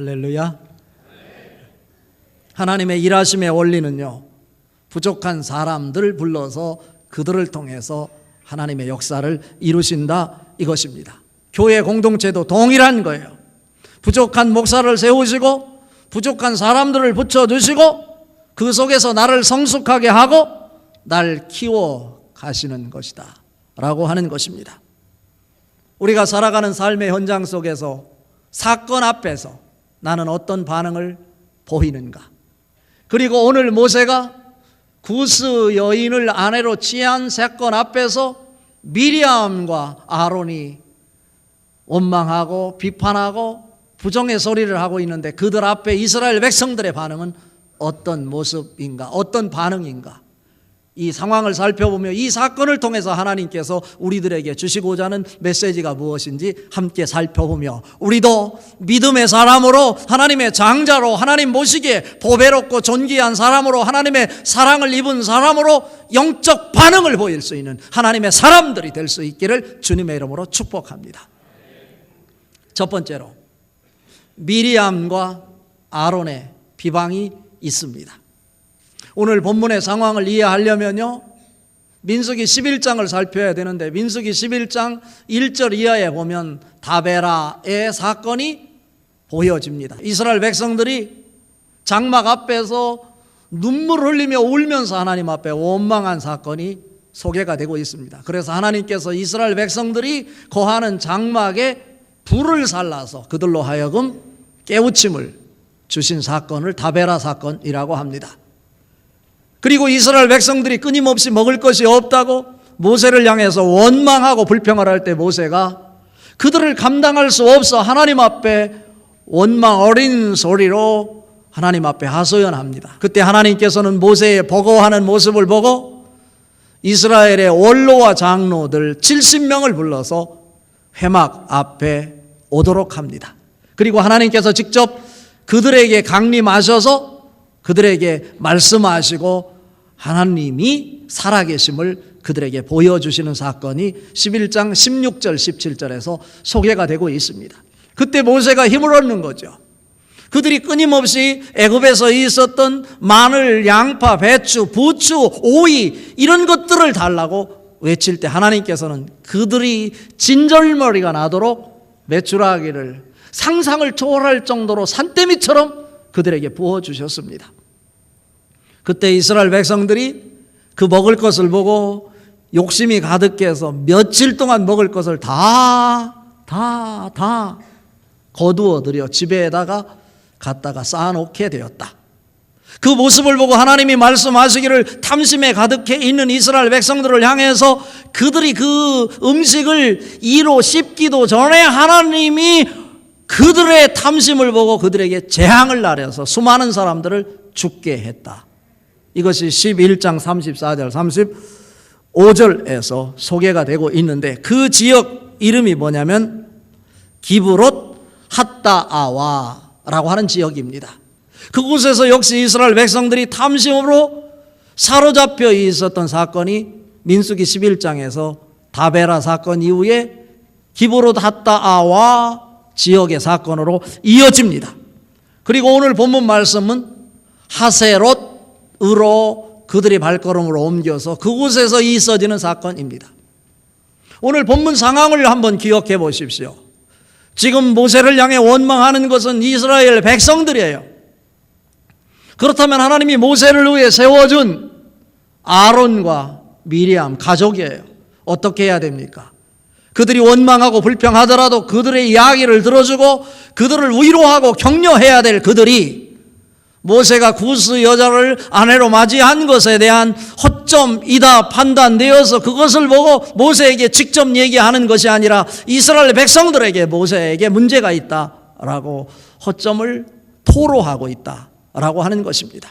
할렐루야. 하나님의 일하심의 원리는요, 부족한 사람들 불러서 그들을 통해서 하나님의 역사를 이루신다, 이것입니다. 교회 공동체도 동일한 거예요. 부족한 목사를 세우시고 부족한 사람들을 붙여주시고 그 속에서 나를 성숙하게 하고 날 키워 가시는 것이다 라고 하는 것입니다. 우리가 살아가는 삶의 현장 속에서 사건 앞에서 나는 어떤 반응을 보이는가? 그리고 오늘 모세가 구스 여인을 아내로 취한 사건 앞에서 미리암과 아론이 원망하고 비판하고 부정의 소리를 하고 있는데 그들 앞에 이스라엘 백성들의 반응은 어떤 모습인가, 어떤 반응인가? 이 상황을 살펴보며 이 사건을 통해서 하나님께서 우리들에게 주시고자 하는 메시지가 무엇인지 함께 살펴보며 우리도 믿음의 사람으로 하나님의 장자로 하나님 보시기에 보배롭고 존귀한 사람으로 하나님의 사랑을 입은 사람으로 영적 반응을 보일 수 있는 하나님의 사람들이 될 수 있기를 주님의 이름으로 축복합니다. 첫 번째로 미리암과 아론의 비방이 있습니다. 오늘 본문의 상황을 이해하려면요, 민수기 11장을 살펴야 되는데 민수기 11장 1절 이하에 보면 다베라의 사건이 보여집니다. 이스라엘 백성들이 장막 앞에서 눈물 흘리며 울면서 하나님 앞에 원망한 사건이 소개가 되고 있습니다. 그래서 하나님께서 이스라엘 백성들이 거하는 장막에 불을 살라서 그들로 하여금 깨우침을 주신 사건을 다베라 사건이라고 합니다. 그리고 이스라엘 백성들이 끊임없이 먹을 것이 없다고 모세를 향해서 원망하고 불평을 할 때 모세가 그들을 감당할 수 없어 하나님 앞에 원망 어린 소리로 하나님 앞에 하소연합니다. 그때 하나님께서는 모세의 버거워하는 모습을 보고 이스라엘의 원로와 장로들 70명을 불러서 회막 앞에 오도록 합니다. 그리고 하나님께서 직접 그들에게 강림하셔서 그들에게 말씀하시고 하나님이 살아계심을 그들에게 보여주시는 사건이 11장 16절 17절에서 소개가 되고 있습니다. 그때 모세가 힘을 얻는 거죠. 그들이 끊임없이 애굽에서 있었던 마늘, 양파, 배추, 부추, 오이 이런 것들을 달라고 외칠 때 하나님께서는 그들이 진절머리가 나도록 메추라기를 상상을 초월할 정도로 산더미처럼 그들에게 부어주셨습니다. 그때 이스라엘 백성들이 그 먹을 것을 보고 욕심이 가득해서 며칠 동안 먹을 것을 다 거두어들여 집에다가 갖다가 쌓아놓게 되었다. 그 모습을 보고 하나님이 말씀하시기를 탐심에 가득해 있는 이스라엘 백성들을 향해서 그들이 그 음식을 이로 씹기도 전에 하나님이 그들의 탐심을 보고 그들에게 재앙을 나려서 수많은 사람들을 죽게 했다. 이것이 11장 34절 35절에서 소개가 되고 있는데 그 지역 이름이 뭐냐면 기브롯 핫다아와라고 하는 지역입니다. 그곳에서 역시 이스라엘 백성들이 탐심으로 사로잡혀 있었던 사건이 민수기 11장에서 다베라 사건 이후에 기브롯 핫다아와 지역의 사건으로 이어집니다. 그리고 오늘 본문 말씀은 하세롯으로 그들이 발걸음을 옮겨서 그곳에서 있어지는 사건입니다. 오늘 본문 상황을 한번 기억해 보십시오. 지금 모세를 향해 원망하는 것은 이스라엘 백성들이에요. 그렇다면 하나님이 모세를 위해 세워준 아론과 미리암 가족이에요. 어떻게 해야 됩니까? 그들이 원망하고 불평하더라도 그들의 이야기를 들어주고 그들을 위로하고 격려해야 될 그들이 모세가 구스 여자를 아내로 맞이한 것에 대한 허점이다 판단되어서 그것을 보고 모세에게 직접 얘기하는 것이 아니라 이스라엘 백성들에게 모세에게 문제가 있다라고 허점을 토로하고 있다라고 하는 것입니다.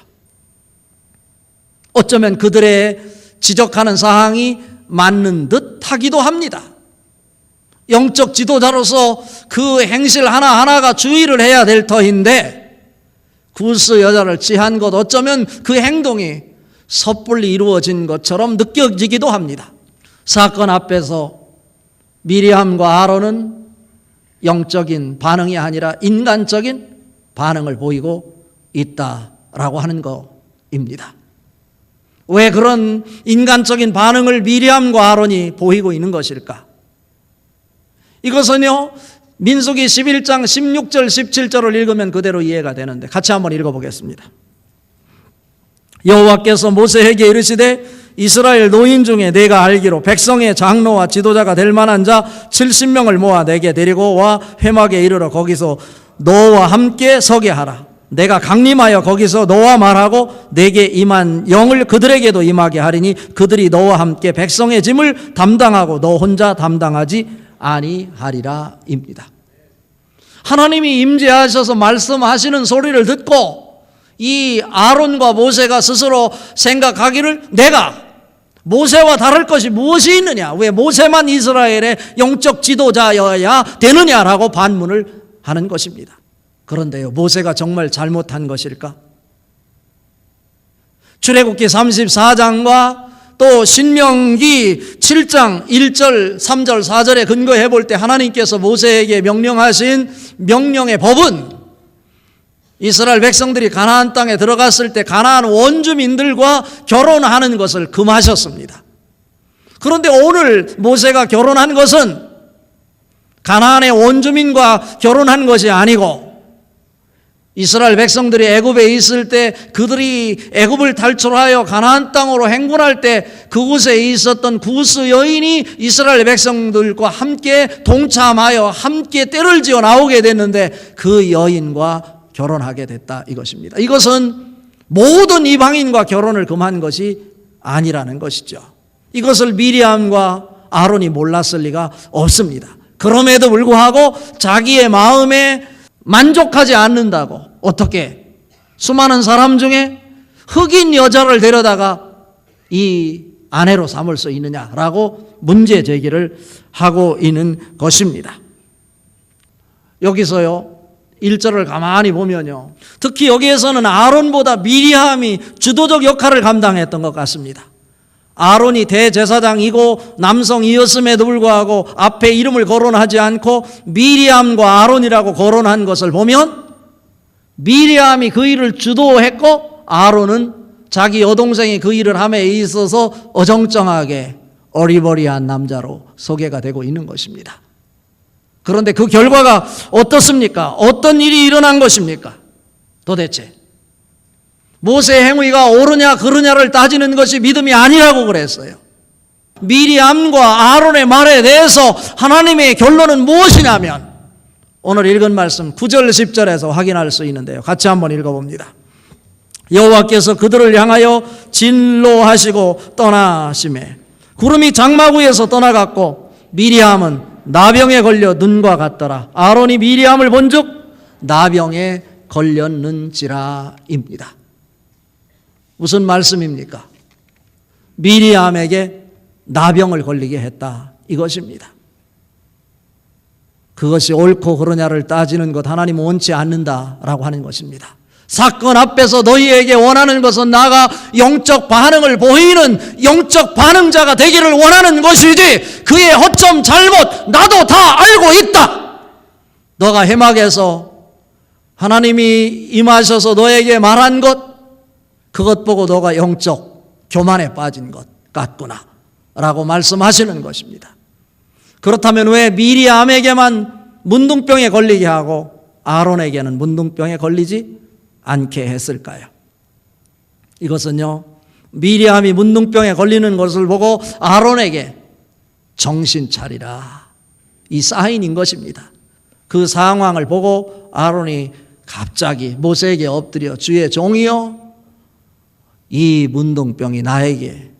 어쩌면 그들의 지적하는 사항이 맞는 듯 하기도 합니다. 영적 지도자로서 그 행실 하나하나가 주의를 해야 될 터인데 구스 여자를 취한 것 어쩌면 그 행동이 섣불리 이루어진 것처럼 느껴지기도 합니다. 사건 앞에서 미리암과 아론은 영적인 반응이 아니라 인간적인 반응을 보이고 있다라고 하는 것입니다. 왜 그런 인간적인 반응을 미리암과 아론이 보이고 있는 것일까? 이것은요, 민수기 11장 16절 17절을 읽으면 그대로 이해가 되는데 같이 한번 읽어보겠습니다. 여호와께서 모세에게 이르시되 이스라엘 노인 중에 내가 알기로 백성의 장로와 지도자가 될 만한 자 70명을 모아 내게 데리고 와 회막에 이르러 거기서 너와 함께 서게 하라. 내가 강림하여 거기서 너와 말하고 내게 임한 영을 그들에게도 임하게 하리니 그들이 너와 함께 백성의 짐을 담당하고 너 혼자 담당하지 아니하리라 입니다. 하나님이 임재하셔서 말씀하시는 소리를 듣고 이 아론과 모세가 스스로 생각하기를 내가 모세와 다를 것이 무엇이 있느냐, 왜 모세만 이스라엘의 영적 지도자여야 되느냐라고 반문을 하는 것입니다. 그런데요, 모세가 정말 잘못한 것일까? 출애굽기 34장과 또 신명기 7장 1절, 3절, 4절에 근거해 볼 때 하나님께서 모세에게 명령하신 명령의 법은 이스라엘 백성들이 가나안 땅에 들어갔을 때 가나안 원주민들과 결혼하는 것을 금하셨습니다. 그런데 오늘 모세가 결혼한 것은 가나안의 원주민과 결혼한 것이 아니고 이스라엘 백성들이 애굽에 있을 때 그들이 애굽을 탈출하여 가나안 땅으로 행군할 때 그곳에 있었던 구스 여인이 이스라엘 백성들과 함께 동참하여 함께 떼를 지어 나오게 됐는데 그 여인과 결혼하게 됐다 이것입니다. 이것은 모든 이방인과 결혼을 금한 것이 아니라는 것이죠. 이것을 미리암과 아론이 몰랐을 리가 없습니다. 그럼에도 불구하고 자기의 마음에 만족하지 않는다고 어떻게 수많은 사람 중에 흑인 여자를 데려다가 이 아내로 삼을 수 있느냐라고 문제 제기를 하고 있는 것입니다. 여기서요 1절을 가만히 보면요, 특히 여기에서는 아론보다 미리암이 주도적 역할을 감당했던 것 같습니다. 아론이 대제사장이고 남성이었음에도 불구하고 앞에 이름을 거론하지 않고 미리암과 아론이라고 거론한 것을 보면 미리암이 그 일을 주도했고 아론은 자기 여동생이 그 일을 함에 있어서 어정쩡하게 어리버리한 남자로 소개가 되고 있는 것입니다. 그런데 그 결과가 어떻습니까? 어떤 일이 일어난 것입니까? 도대체 모세의 행위가 옳으냐 그르냐를 따지는 것이 믿음이 아니라고 그랬어요. 미리암과 아론의 말에 대해서 하나님의 결론은 무엇이냐면 오늘 읽은 말씀 9절 10절에서 확인할 수 있는데요, 같이 한번 읽어봅니다. 여호와께서 그들을 향하여 진로하시고 떠나시매 구름이 장막 위에서 떠나갔고 미리암은 나병에 걸려 눈과 같더라. 아론이 미리암을 본즉 나병에 걸렸는지라입니다. 무슨 말씀입니까? 미리암에게 나병을 걸리게 했다 이것입니다. 그것이 옳고 그르냐를 따지는 것 하나님은 원치 않는다라고 하는 것입니다. 사건 앞에서 너희에게 원하는 것은 나가 영적 반응을 보이는 영적 반응자가 되기를 원하는 것이지 그의 허점 잘못 나도 다 알고 있다. 너가 회막에서 하나님이 임하셔서 너에게 말한 것 그것 보고 너가 영적 교만에 빠진 것 같구나 라고 말씀하시는 것입니다. 그렇다면 왜 미리암에게만 문둥병에 걸리게 하고 아론에게는 문둥병에 걸리지 않게 했을까요? 이것은요, 미리암이 문둥병에 걸리는 것을 보고 아론에게 정신 차리라 이 사인인 것입니다. 그 상황을 보고 아론이 갑자기 모세에게 엎드려 주의 종이여 이 문둥병이 나에게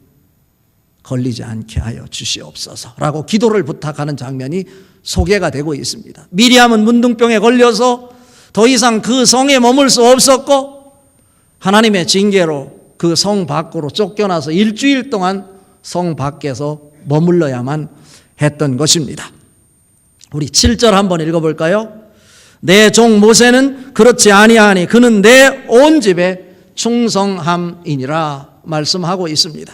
걸리지 않게 하여 주시옵소서 라고 기도를 부탁하는 장면이 소개가 되고 있습니다. 미리암은 문둥병에 걸려서 더 이상 그 성에 머물 수 없었고 하나님의 징계로 그 성 밖으로 쫓겨나서 일주일 동안 성 밖에서 머물러야만 했던 것입니다. 우리 7절 한번 읽어볼까요? 내 종 모세는 그렇지 아니하니 그는 내 온 집에 충성함이니라 말씀하고 있습니다.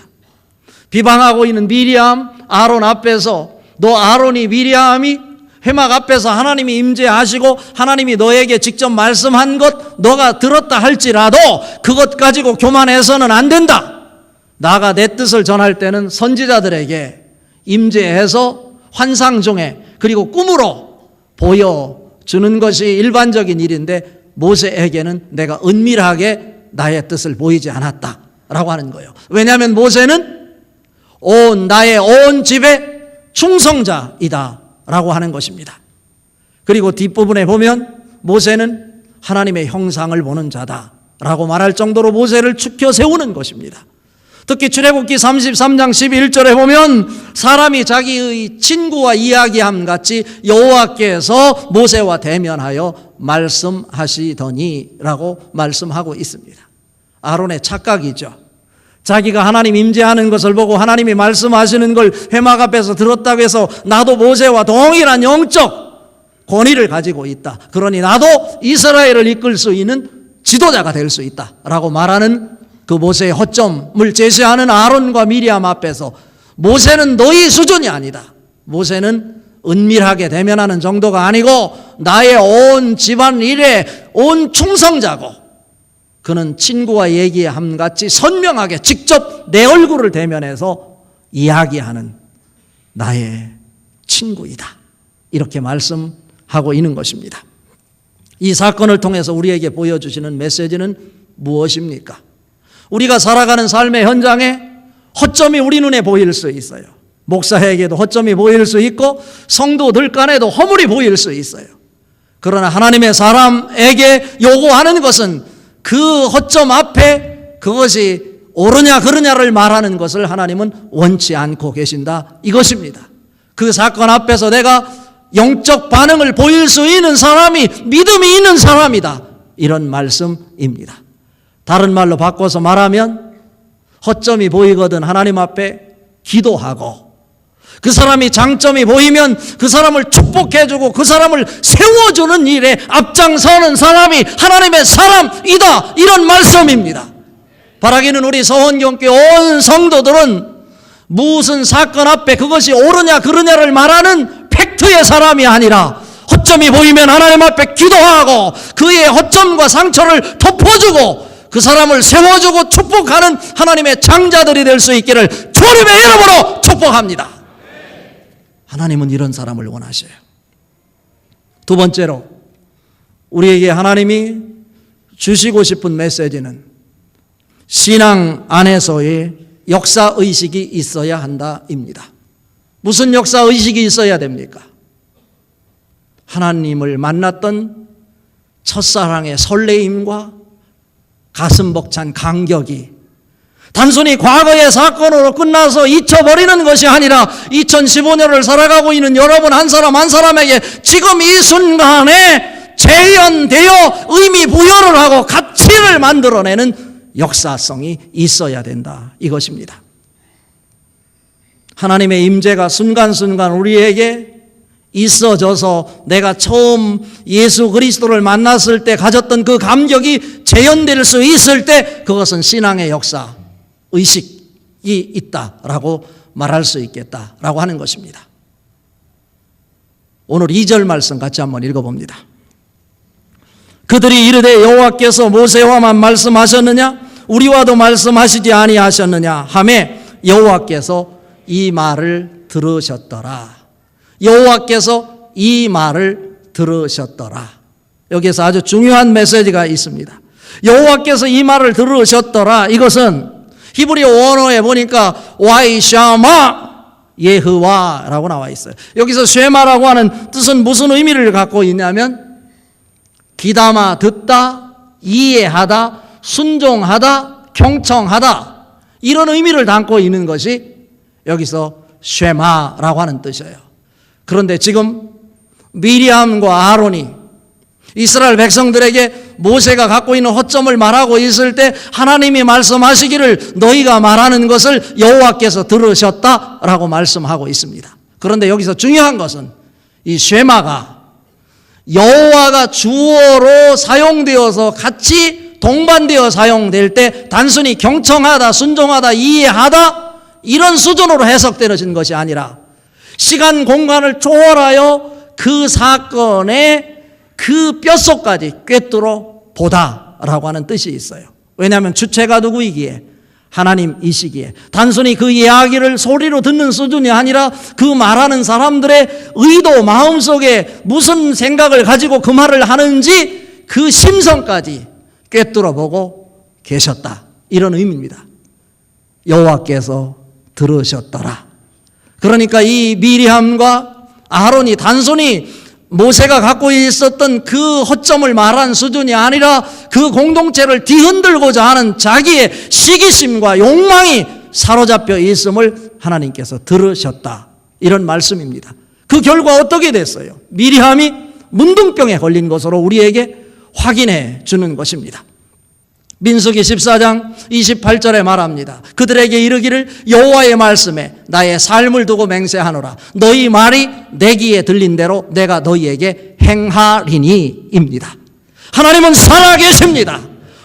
비방하고 있는 미리암, 아론 앞에서 너 아론이 미리암이 회막 앞에서 하나님이 임재하시고 하나님이 너에게 직접 말씀한 것 너가 들었다 할지라도 그것 가지고 교만해서는 안 된다. 나가 내 뜻을 전할 때는 선지자들에게 임재해서 환상 중에 그리고 꿈으로 보여주는 것이 일반적인 일인데 모세에게는 내가 은밀하게 나의 뜻을 보이지 않았다라고 하는 거예요. 왜냐하면 모세는 나의 온 집의 충성자이다 라고 하는 것입니다. 그리고 뒷부분에 보면 모세는 하나님의 형상을 보는 자다 라고 말할 정도로 모세를 축혀 세우는 것입니다. 특히 출애굽기 33장 11절에 보면 사람이 자기의 친구와 이야기함 같이 여호와께서 모세와 대면하여 말씀하시더니 라고 말씀하고 있습니다. 아론의 착각이죠. 자기가 하나님 임재하는 것을 보고 하나님이 말씀하시는 걸 회막 앞에서 들었다고 해서 나도 모세와 동일한 영적 권위를 가지고 있다. 그러니 나도 이스라엘을 이끌 수 있는 지도자가 될 수 있다 라고 말하는 그 모세의 허점을 제시하는 아론과 미리암 앞에서 모세는 너희 수준이 아니다. 모세는 은밀하게 대면하는 정도가 아니고 나의 온 집안 일에 온 충성자고 그는 친구와 얘기함 같이 선명하게 직접 내 얼굴을 대면해서 이야기하는 나의 친구이다. 이렇게 말씀하고 있는 것입니다. 이 사건을 통해서 우리에게 보여주시는 메시지는 무엇입니까? 우리가 살아가는 삶의 현장에 허점이 우리 눈에 보일 수 있어요. 목사에게도 허점이 보일 수 있고 성도들 간에도 허물이 보일 수 있어요. 그러나 하나님의 사람에게 요구하는 것은 그 허점 앞에 그것이 옳으냐 그르냐를 말하는 것을 하나님은 원치 않고 계신다 이것입니다. 그 사건 앞에서 내가 영적 반응을 보일 수 있는 사람이 믿음이 있는 사람이다 이런 말씀입니다. 다른 말로 바꿔서 말하면 허점이 보이거든 하나님 앞에 기도하고 그 사람이 장점이 보이면 그 사람을 축복해주고 그 사람을 세워주는 일에 앞장서는 사람이 하나님의 사람이다 이런 말씀입니다. 바라기는 우리 서원경교회 온 성도들은 무슨 사건 앞에 그것이 옳으냐 그르냐를 말하는 팩트의 사람이 아니라 허점이 보이면 하나님 앞에 기도하고 그의 허점과 상처를 덮어주고 그 사람을 세워주고 축복하는 하나님의 장자들이 될 수 있기를 주님의 이름으로 축복합니다. 하나님은 이런 사람을 원하셔요. 두 번째로 우리에게 하나님이 주시고 싶은 메시지는 신앙 안에서의 역사의식이 있어야 한다입니다. 무슨 역사의식이 있어야 됩니까? 하나님을 만났던 첫사랑의 설레임과 가슴 벅찬 감격이 단순히 과거의 사건으로 끝나서 잊혀버리는 것이 아니라 2015년을 살아가고 있는 여러분 한 사람 한 사람에게 지금 이 순간에 재현되어 의미 부여를 하고 가치를 만들어내는 역사성이 있어야 된다 이것입니다. 하나님의 임재가 순간순간 우리에게 있어져서 내가 처음 예수 그리스도를 만났을 때 가졌던 그 감격이 재현될 수 있을 때 그것은 신앙의 역사 의식이 있다라고 말할 수 있겠다라고 하는 것입니다. 오늘 2절 말씀 같이 한번 읽어봅니다. 그들이 이르되 여호와께서 모세와만 말씀하셨느냐 우리와도 말씀하시지 아니하셨느냐 하매 여호와께서 이 말을 들으셨더라. 여호와께서 이 말을 들으셨더라. 여기에서 아주 중요한 메시지가 있습니다. 여호와께서 이 말을 들으셨더라. 이것은 히브리 원어에 보니까 와이 샤마 예흐와라고 나와 있어요. 여기서 쉐마라고 하는 뜻은 무슨 의미를 갖고 있냐면 귀담아 듣다, 이해하다, 순종하다, 경청하다 이런 의미를 담고 있는 것이 여기서 쉐마라고 하는 뜻이에요. 그런데 지금 미리암과 아론이 이스라엘 백성들에게 모세가 갖고 있는 허점을 말하고 있을 때 하나님이 말씀하시기를 너희가 말하는 것을 여호와께서 들으셨다라고 말씀하고 있습니다. 그런데 여기서 중요한 것은 이 쉐마가 여호와가 주어로 사용되어서 같이 동반되어 사용될 때 단순히 경청하다, 순종하다, 이해하다 이런 수준으로 해석되어진 것이 아니라 시간 공간을 초월하여 그 사건의 그 뼛속까지 꿰뚫어 보다라고 하는 뜻이 있어요. 왜냐하면 주체가 누구이기에? 하나님이시기에. 단순히 그 이야기를 소리로 듣는 수준이 아니라 그 말하는 사람들의 의도, 마음속에 무슨 생각을 가지고 그 말을 하는지 그 심성까지 꿰뚫어 보고 계셨다, 이런 의미입니다. 여호와께서 들으셨더라. 그러니까 이 미리암과 아론이 단순히 모세가 갖고 있었던 그 허점을 말한 수준이 아니라 그 공동체를 뒤흔들고자 하는 자기의 시기심과 욕망이 사로잡혀 있음을 하나님께서 들으셨다, 이런 말씀입니다. 그 결과 어떻게 됐어요? 미리암이 문둥병에 걸린 것으로 우리에게 확인해 주는 것입니다. 민수기 14장 28절에 말합니다. 그들에게 이르기를 여호와의 말씀에 나의 삶을 두고 맹세하노라. 너희 말이 내 귀에 들린 대로 내가 너희에게 행하리니 입니다. 하나님은 살아계십니다.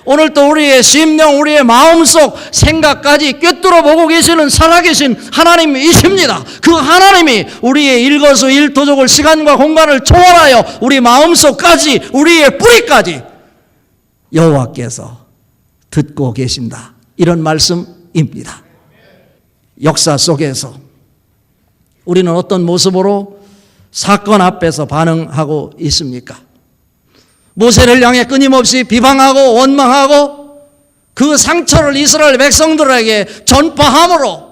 오늘 또 우리의 심령, 우리의 마음속 생각까지 꿰뚫어 보고 계시는 살아계신 하나님이십니다. 그 하나님이 우리의 일거수일투족을, 시간과 공간을 초월하여 우리 마음속까지, 우리의 뿌리까지 여호와께서 듣고 계신다, 이런 말씀입니다. 역사 속에서 우리는 어떤 모습으로 사건 앞에서 반응하고 있습니까? 모세를 향해 끊임없이 비방하고 원망하고 그 상처를 이스라엘 백성들에게 전파함으로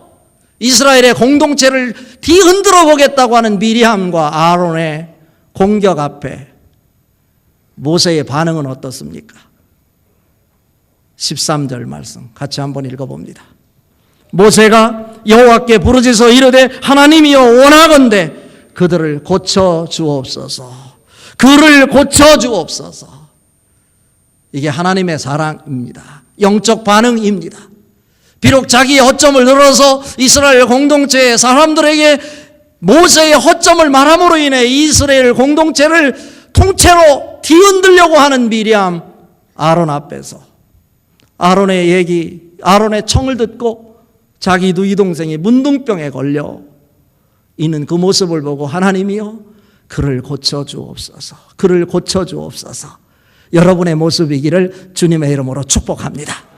이스라엘의 공동체를 뒤흔들어 보겠다고 하는 미리암과 아론의 공격 앞에 모세의 반응은 어떻습니까? 13절 말씀 같이 한번 읽어봅니다. 모세가 여호와께 부르짖어 이르되 하나님이여 원하건대 그들을 고쳐 주옵소서. 그를 고쳐 주옵소서. 이게 하나님의 사랑입니다. 영적 반응입니다. 비록 자기의 허점을 늘어서 이스라엘 공동체의 사람들에게 모세의 허점을 말함으로 인해 이스라엘 공동체를 통째로 뒤흔들려고 하는 미리암, 아론 앞에서 아론의 얘기, 아론의 청을 듣고 자기도 이 동생이 문둥병에 걸려 있는 그 모습을 보고 하나님이여 그를 고쳐주옵소서, 그를 고쳐주옵소서. 여러분의 모습이기를 주님의 이름으로 축복합니다.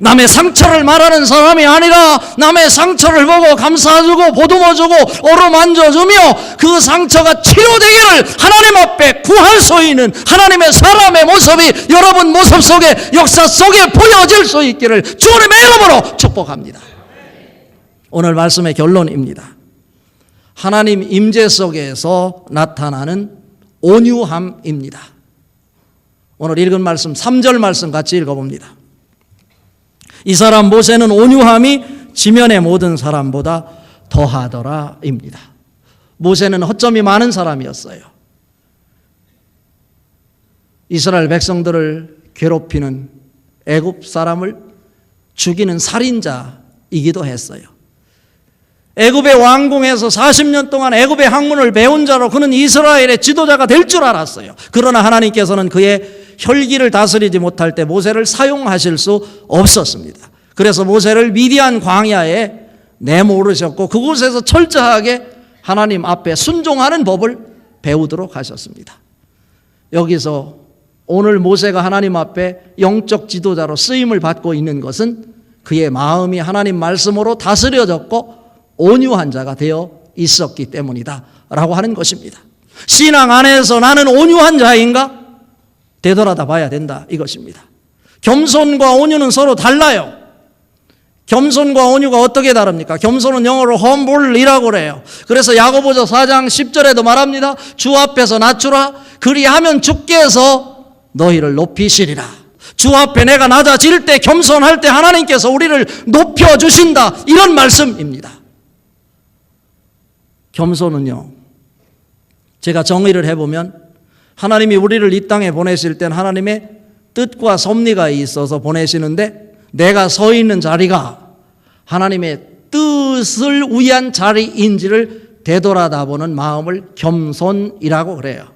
남의 상처를 말하는 사람이 아니라 남의 상처를 보고 감싸주고 보듬어주고 어루만져주며 그 상처가 치료되기를 하나님 앞에 구할 수 있는 하나님의 사람의 모습이 여러분 모습 속에, 역사 속에 보여질 수 있기를 주님의 이름으로 축복합니다. 오늘 말씀의 결론입니다. 하나님 임재 속에서 나타나는 온유함입니다. 오늘 읽은 말씀 3절 말씀 같이 읽어봅니다. 이 사람 모세는 온유함이 지면의 모든 사람보다 더하더라 입니다. 모세는 허점이 많은 사람이었어요. 이스라엘 백성들을 괴롭히는 애굽 사람을 죽이는 살인자이기도 했어요. 애굽의 왕궁에서 40년 동안 애굽의 학문을 배운 자로 그는 이스라엘의 지도자가 될 줄 알았어요. 그러나 하나님께서는 그의 혈기를 다스리지 못할 때 모세를 사용하실 수 없었습니다. 그래서 모세를 미디안 광야에 내모르셨고 그곳에서 철저하게 하나님 앞에 순종하는 법을 배우도록 하셨습니다. 여기서 오늘 모세가 하나님 앞에 영적 지도자로 쓰임을 받고 있는 것은 그의 마음이 하나님 말씀으로 다스려졌고 온유한 자가 되어 있었기 때문이다 라고 하는 것입니다. 신앙 안에서 나는 온유한 자인가? 되돌아다 봐야 된다 이것입니다. 겸손과 온유는 서로 달라요. 겸손과 온유가 어떻게 다릅니까? 겸손은 영어로 humble이라고 그래요. 그래서 야고보서 4장 10절에도 말합니다. 주 앞에서 낮추라. 그리하면 주께서 너희를 높이시리라. 주 앞에 내가 낮아질 때, 겸손할 때 하나님께서 우리를 높여주신다, 이런 말씀입니다. 겸손은요, 제가 정의를 해보면 하나님이 우리를 이 땅에 보내실 땐 하나님의 뜻과 섭리가 있어서 보내시는데 내가 서 있는 자리가 하나님의 뜻을 위한 자리인지를 되돌아다보는 마음을 겸손이라고 그래요.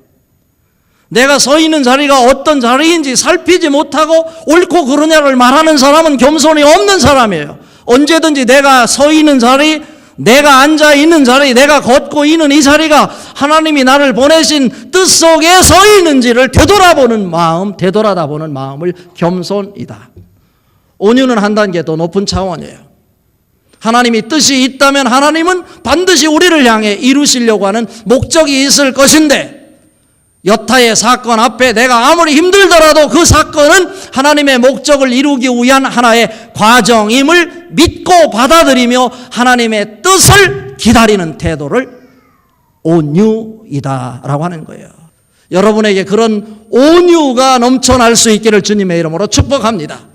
내가 서 있는 자리가 어떤 자리인지 살피지 못하고 옳고 그르냐를 말하는 사람은 겸손이 없는 사람이에요. 언제든지 내가 서 있는 자리, 내가 앉아 있는 자리, 내가 걷고 있는 이 자리가 하나님이 나를 보내신 뜻 속에 서 있는지를 되돌아다보는 마음을 겸손이다. 온유는 한 단계 더 높은 차원이에요. 하나님이 뜻이 있다면 하나님은 반드시 우리를 향해 이루시려고 하는 목적이 있을 것인데, 여타의 사건 앞에 내가 아무리 힘들더라도 그 사건은 하나님의 목적을 이루기 위한 하나의 과정임을 믿고 받아들이며 하나님의 뜻을 기다리는 태도를 온유이다라고 하는 거예요. 여러분에게 그런 온유가 넘쳐날 수 있기를 주님의 이름으로 축복합니다.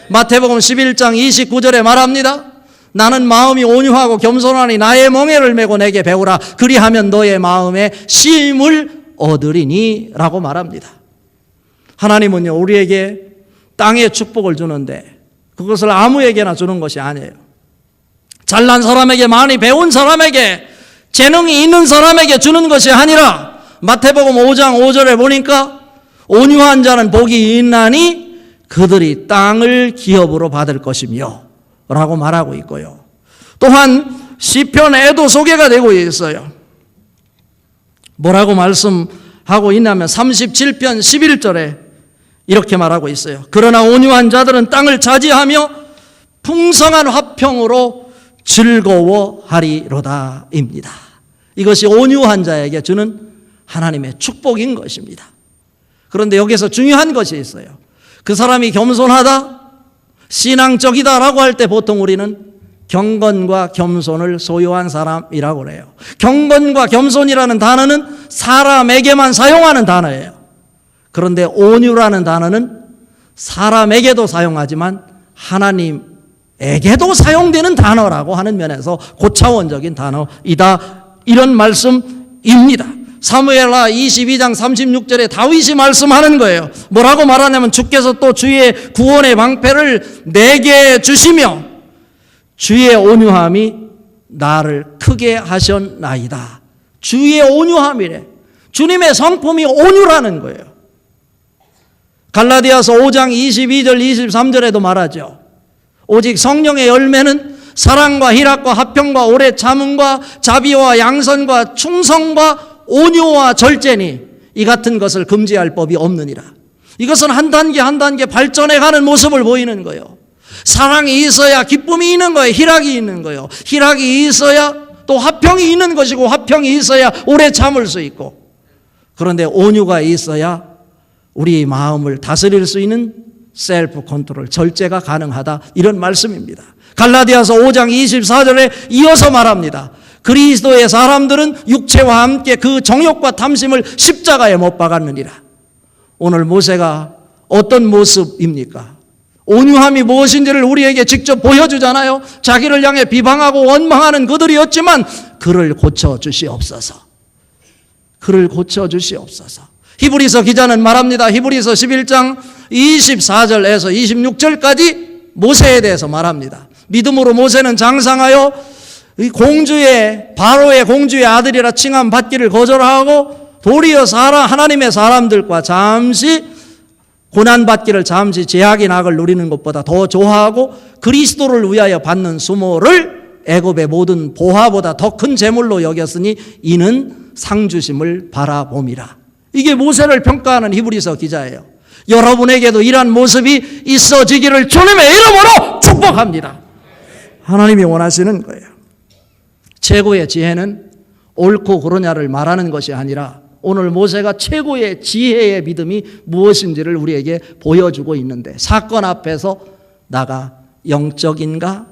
마태복음 11장 29절에 말합니다. 나는 마음이 온유하고 겸손하니 나의 멍에를 메고 내게 배우라. 그리하면 너의 마음에 쉼을 얻으리니 라고 말합니다. 하나님은요, 우리에게 땅의 축복을 주는데 그것을 아무에게나 주는 것이 아니에요. 잘난 사람에게, 많이 배운 사람에게, 재능이 있는 사람에게 주는 것이 아니라 마태복음 5장 5절에 보니까 온유한 자는 복이 있나니 그들이 땅을 기업으로 받을 것이며 라고 말하고 있고요. 또한 시편에도 소개가 되고 있어요. 뭐라고 말씀하고 있냐면 37편 11절에 이렇게 말하고 있어요. 그러나 온유한 자들은 땅을 차지하며 풍성한 화평으로 즐거워하리로다 입니다. 이것이 온유한 자에게 주는 하나님의 축복인 것입니다. 그런데 여기서 중요한 것이 있어요. 그 사람이 겸손하다, 신앙적이다라고 할 때 보통 우리는 경건과 겸손을 소유한 사람이라고 그래요. 경건과 겸손이라는 단어는 사람에게만 사용하는 단어예요. 그런데 온유라는 단어는 사람에게도 사용하지만 하나님에게도 사용되는 단어라고 하는 면에서 고차원적인 단어이다, 이런 말씀입니다. 사무엘하 22장 36절에 다윗이 말씀하는 거예요. 뭐라고 말하냐면 주께서 또 주의 구원의 방패를 내게 주시며 주의 온유함이 나를 크게 하셨나이다. 주의 온유함이래. 주님의 성품이 온유라는 거예요. 갈라디아서 5장 22절 23절에도 말하죠. 오직 성령의 열매는 사랑과 희락과 화평과 오래 참음과 자비와 양선과 충성과 온유와 절제니 이 같은 것을 금지할 법이 없느니라. 이것은 한 단계 한 단계 발전해 가는 모습을 보이는 거예요. 사랑이 있어야 기쁨이 있는 거예요. 희락이 있는 거예요. 희락이 있어야 또 화평이 있는 것이고, 화평이 있어야 오래 참을 수 있고, 그런데 온유가 있어야 우리 마음을 다스릴 수 있는 셀프 컨트롤, 절제가 가능하다, 이런 말씀입니다. 갈라디아서 5장 24절에 이어서 말합니다. 그리스도의 사람들은 육체와 함께 그 정욕과 탐심을 십자가에 못 박았느니라. 오늘 모세가 어떤 모습입니까? 온유함이 무엇인지를 우리에게 직접 보여주잖아요. 자기를 향해 비방하고 원망하는 그들이었지만 그를 고쳐주시옵소서. 그를 고쳐주시옵소서. 히브리서 기자는 말합니다. 히브리서 11장 24절에서 26절까지 모세에 대해서 말합니다. 믿음으로 모세는 장성하여 바로의 공주의 아들이라 칭함 받기를 거절하고 도리어 하나님의 사람들과 잠시 고난받기를, 잠시 제약의 낙을 누리는 것보다 더 좋아하고 그리스도를 위하여 받는 수모를 애굽의 모든 보화보다 더 큰 재물로 여겼으니 이는 상주심을 바라봄이라. 이게 모세를 평가하는 히브리서 기자예요. 여러분에게도 이러한 모습이 있어지기를 주님의 이름으로 축복합니다. 하나님이 원하시는 거예요. 최고의 지혜는 옳고 그러냐를 말하는 것이 아니라 오늘 모세가 최고의 지혜의 믿음이 무엇인지를 우리에게 보여주고 있는데, 사건 앞에서 나가 영적인가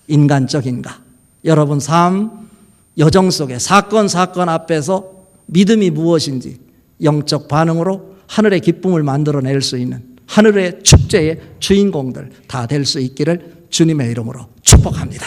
인간적인가? 여러분 삶 여정 속에 사건 앞에서 믿음이 무엇인지 영적 반응으로 하늘의 기쁨을 만들어낼 수 있는 하늘의 축제의 주인공들 다 될 수 있기를 주님의 이름으로 축복합니다.